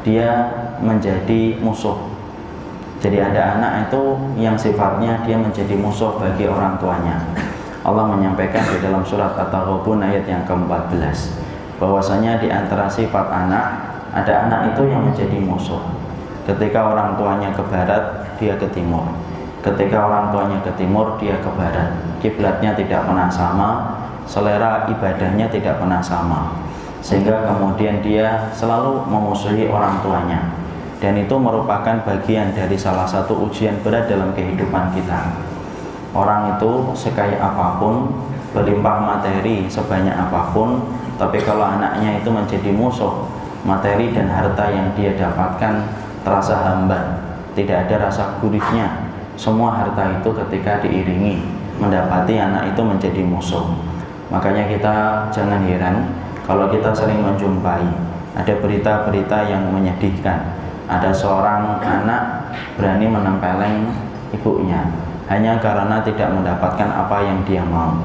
dia menjadi musuh. Jadi ada anak itu yang sifatnya dia menjadi musuh bagi orang tuanya. Allah menyampaikan di dalam surat At-Taghabun ayat yang ke-14 bahwasanya di antara sifat anak, ada anak itu yang menjadi musuh. Ketika orang tuanya ke barat, dia ke timur. Ketika orang tuanya ke timur, dia ke barat. Kiblatnya tidak pernah sama, selera ibadahnya tidak pernah sama, sehingga kemudian dia selalu memusuhi orang tuanya. Dan itu merupakan bagian dari salah satu ujian berat dalam kehidupan kita. Orang itu sekaya apapun, berlimpah materi sebanyak apapun, tapi kalau anaknya itu menjadi musuh, materi dan harta yang dia dapatkan terasa hambar, tidak ada rasa gurihnya. Semua harta itu ketika diiringi mendapati anak itu menjadi musuh. Makanya kita jangan heran kalau kita sering menjumpai ada berita-berita yang menyedihkan. Ada seorang anak berani menempeleng ibunya hanya karena tidak mendapatkan apa yang dia mau.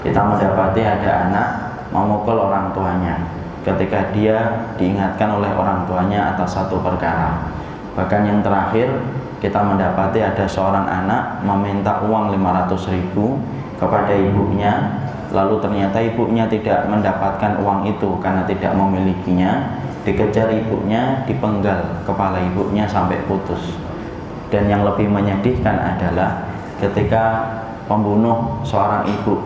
Kita mendapati ada anak memukul orang tuanya ketika dia diingatkan oleh orang tuanya atas satu perkara. Bahkan yang terakhir, kita mendapati ada seorang anak meminta uang 500.000 kepada ibunya, lalu ternyata ibunya tidak mendapatkan uang itu karena tidak memilikinya. Dikejar ibunya, dipenggal kepala ibunya sampai putus. Dan yang lebih menyedihkan adalah ketika pembunuh seorang ibu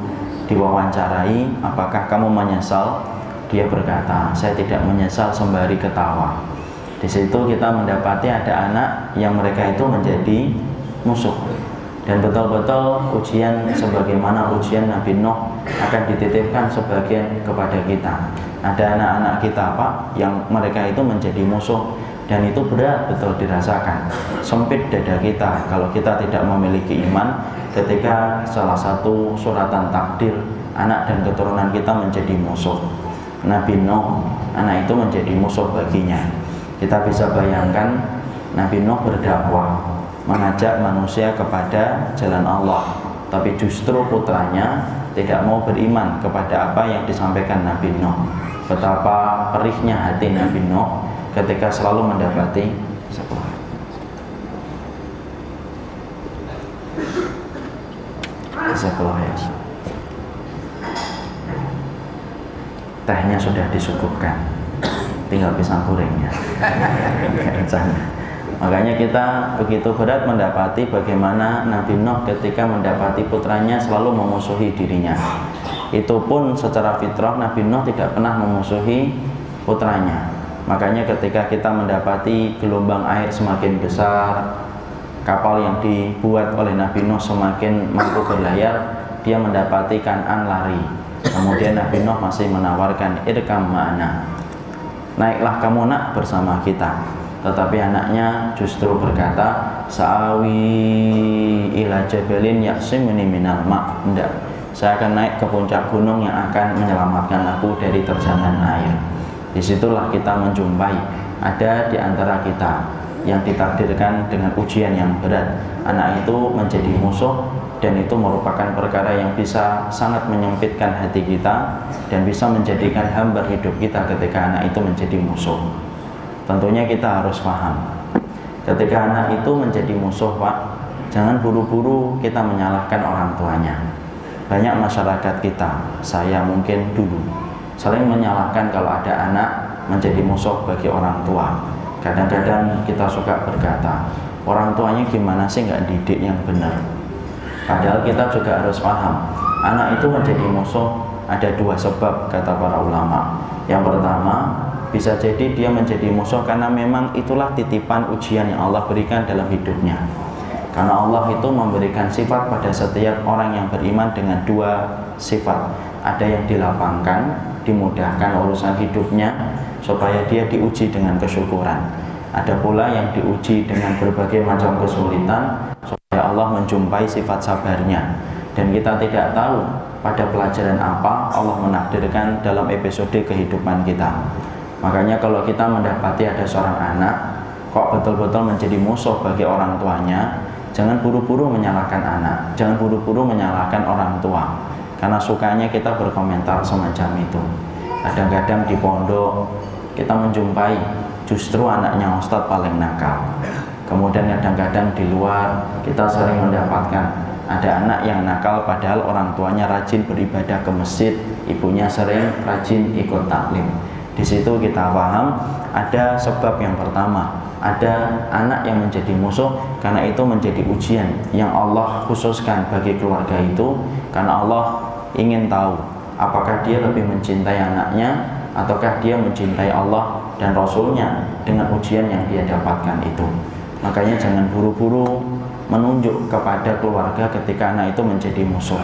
diwawancarai, apakah kamu menyesal? Dia berkata, saya tidak menyesal, sembari ketawa. Di situ kita mendapati ada anak yang mereka itu menjadi musuh. Dan betul-betul ujian sebagaimana ujian Nabi Nuh akan dititipkan sebagian kepada kita. Ada anak-anak kita Pak yang mereka itu menjadi musuh, dan itu berat betul dirasakan. Sempit dada kita kalau kita tidak memiliki iman ketika salah satu suratan takdir anak dan keturunan kita menjadi musuh. Nabi Nuh, anak itu menjadi musuh baginya. Kita bisa bayangkan Nabi Nuh berdakwah, mengajak manusia kepada jalan Allah, tapi justru putranya tidak mau beriman kepada apa yang disampaikan Nabi Nuh. Betapa perihnya hati Nabi Nuh ketika selalu mendapati tehnya sudah disuguhkan, tinggal pisang gorengnya. Makanya kita begitu berat mendapati bagaimana Nabi Nuh ketika mendapati putranya selalu memusuhi dirinya. Itu pun secara fitrah Nabi Nuh tidak pernah memusuhi putranya. Makanya ketika kita mendapati gelombang air semakin besar, kapal yang dibuat oleh Nabi Nuh semakin mampu berlayar, dia mendapati Kan'an lari. Kemudian Nabi Nuh masih menawarkan, irkam ma'ana, naiklah kamu nak bersama kita. Tetapi anaknya justru berkata, sa'awi ila jabalin ya'simuni minal ma'. Tidak, saya akan naik ke puncak gunung yang akan menyelamatkan aku dari terjangan air. Disitulah kita menjumpai ada di antara kita yang ditakdirkan dengan ujian yang berat. Anak itu menjadi musuh, dan itu merupakan perkara yang bisa sangat menyempitkan hati kita dan bisa menjadikan hambar hidup kita ketika anak itu menjadi musuh. Tentunya kita harus paham, ketika anak itu menjadi musuh Pak, jangan buru-buru kita menyalahkan orang tuanya. Banyak masyarakat kita, saya mungkin dulu, saling menyalahkan kalau ada anak menjadi musuh bagi orang tua. Kadang-kadang kita suka berkata, orang tuanya gimana sih nggak didik yang benar. Padahal kita juga harus paham, anak itu menjadi musuh ada dua sebab kata para ulama. Yang pertama, bisa jadi dia menjadi musuh karena memang itulah titipan ujian yang Allah berikan dalam hidupnya. Karena Allah itu memberikan sifat pada setiap orang yang beriman dengan dua sifat. Ada yang dilapangkan, dimudahkan urusan hidupnya supaya dia diuji dengan kesyukuran. Ada pula yang diuji dengan berbagai macam kesulitan supaya Allah menjumpai sifat sabarnya. Dan kita tidak tahu pada pelajaran apa Allah menakdirkan dalam episode kehidupan kita. Makanya kalau kita mendapati ada seorang anak kok betul-betul menjadi musuh bagi orang tuanya, jangan buru-buru menyalahkan anak, jangan buru-buru menyalahkan orang tua, karena sukanya kita berkomentar semacam itu. Kadang-kadang di pondok kita menjumpai justru anaknya ustadz paling nakal. Kemudian kadang-kadang di luar kita sering mendapatkan ada anak yang nakal padahal orang tuanya rajin beribadah ke masjid, ibunya sering rajin ikut taklim. Di situ kita paham ada sebab yang pertama, ada anak yang menjadi musuh karena itu menjadi ujian yang Allah khususkan bagi keluarga itu, karena Allah ingin tahu apakah dia lebih mencintai anaknya ataukah dia mencintai Allah dan Rasulnya dengan ujian yang dia dapatkan itu. Makanya jangan buru-buru menunjuk kepada keluarga ketika anak itu menjadi musuh.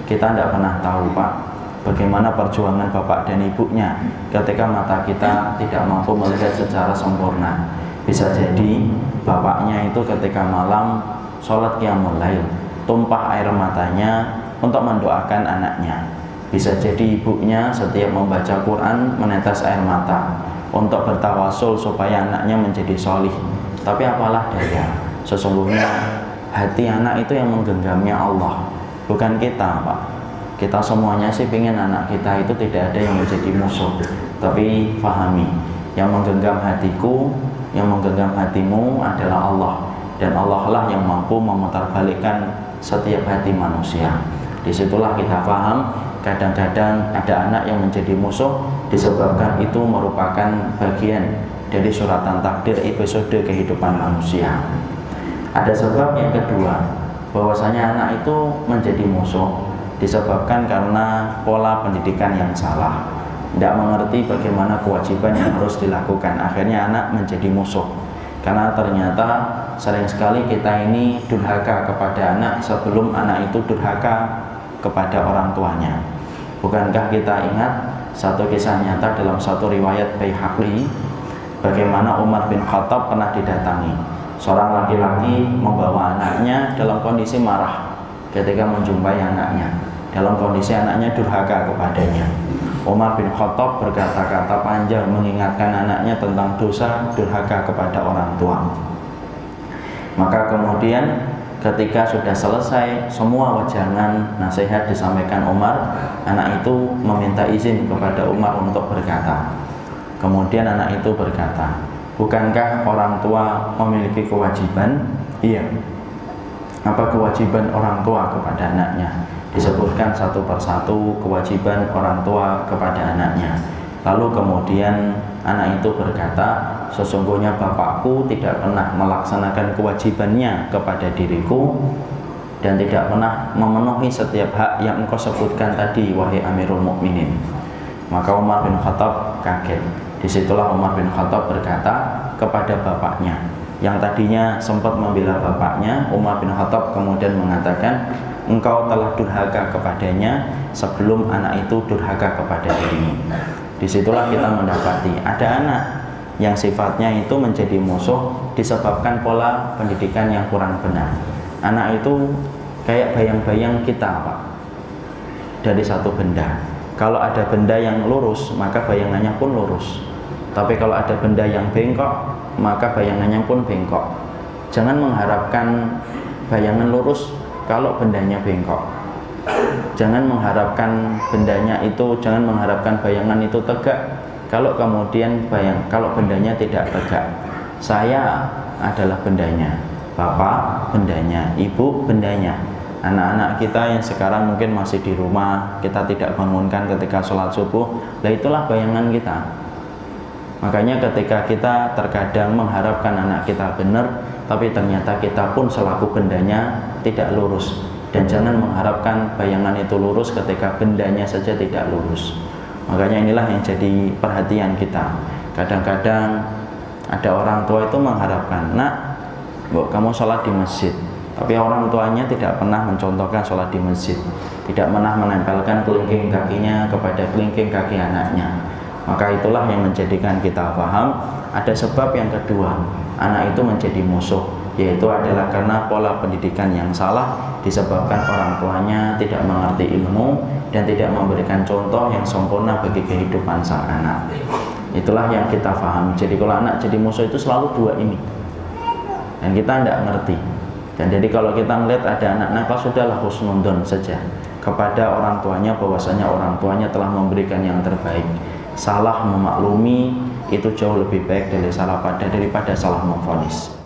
Kita tidak pernah tahu, Pak, bagaimana perjuangan bapak dan ibunya ketika mata kita tidak mampu melihat secara sempurna. Bisa jadi bapaknya itu ketika malam sholat qiyamul lail, tumpah air matanya untuk mendoakan anaknya. Bisa jadi ibunya setiap membaca Quran menetes air mata untuk bertawasul supaya anaknya menjadi solih. Tapi apalah daya, sesungguhnya hati anak itu yang menggenggamnya Allah, bukan kita, Pak. Kita semuanya sih pengen anak kita itu tidak ada yang menjadi musuh, tapi fahami, yang menggenggam hatiku, yang menggenggam hatimu adalah Allah, dan Allah lah yang mampu memutarbalikkan setiap hati manusia. Disitulah kita paham kadang-kadang ada anak yang menjadi musuh disebabkan itu merupakan bagian dari suratan takdir episode kehidupan manusia. Ada sebab yang kedua, bahwasanya anak itu menjadi musuh disebabkan karena pola pendidikan yang salah, tidak mengerti bagaimana kewajiban yang harus dilakukan. Akhirnya anak menjadi musuh karena ternyata sering sekali kita ini durhaka kepada anak sebelum anak itu durhaka kepada orang tuanya. Bukankah kita ingat satu kisah nyata dalam satu riwayat Baihaqi, bagaimana Umar bin Khattab pernah didatangi seorang laki-laki membawa anaknya dalam kondisi marah ketika menjumpai anaknya, dalam kondisi anaknya durhaka kepadanya. Umar bin Khattab berkata-kata panjang mengingatkan anaknya tentang dosa durhaka kepada orang tua. Maka kemudian ketika sudah selesai semua wajangan nasihat disampaikan Umar, anak itu meminta izin kepada Umar untuk berkata. Kemudian anak itu berkata, bukankah orang tua memiliki kewajiban? Iya. Apa kewajiban orang tua kepada anaknya? Disebutkan satu persatu kewajiban orang tua kepada anaknya. Lalu kemudian anak itu berkata, sesungguhnya bapakku tidak pernah melaksanakan kewajibannya kepada diriku dan tidak pernah memenuhi setiap hak yang engkau sebutkan tadi, wahai Amirul Mukminin. Maka Umar bin Khattab kaget. Disitulah Umar bin Khattab berkata kepada bapaknya yang tadinya sempat membela bapaknya. Umar bin Khattab kemudian mengatakan, engkau telah durhaka kepadanya sebelum anak itu durhaka kepada dirimu. Disitulah kita mendapati ada anak yang sifatnya itu menjadi musuh disebabkan pola pendidikan yang kurang benar. Anak itu kayak bayang-bayang kita, Pak, dari satu benda. Kalau ada benda yang lurus, maka bayangannya pun lurus. Tapi kalau ada benda yang bengkok, maka bayangannya pun bengkok. Jangan mengharapkan bayangan lurus kalau bendanya bengkok. Jangan mengharapkan bendanya itu, jangan mengharapkan bayangan itu tegak kalau kemudian kalau bendanya tidak tegak. Saya adalah bendanya, bapak bendanya, ibu bendanya. Anak-anak kita yang sekarang mungkin masih di rumah, kita tidak bangunkan ketika sholat subuh, lah itulah bayangan kita. Makanya ketika kita terkadang mengharapkan anak kita benar, tapi ternyata kita pun selaku bendanya tidak lurus. Dan jangan mengharapkan bayangan itu lurus ketika bendanya saja tidak lurus. Makanya inilah yang jadi perhatian kita. Kadang-kadang ada orang tua itu mengharapkan, nak, kamu sholat di masjid, tapi orang tuanya tidak pernah mencontohkan sholat di masjid, tidak pernah menempelkan kelingking kakinya kepada kelingking kaki anaknya. Maka itulah yang menjadikan kita paham ada sebab yang kedua, anak itu menjadi musuh, yaitu adalah karena pola pendidikan yang salah disebabkan orang tuanya tidak mengerti ilmu dan tidak memberikan contoh yang sempurna bagi kehidupan sang anak. Itulah yang kita pahami. Jadi kalau anak jadi musuh itu selalu dua ini, dan kita tidak ngerti. Dan jadi kalau kita melihat ada anak nakal, sudahlah husnudon saja kepada orang tuanya bahwasanya orang tuanya telah memberikan yang terbaik. Salah memaklumi itu jauh lebih baik daripada salah memvonis.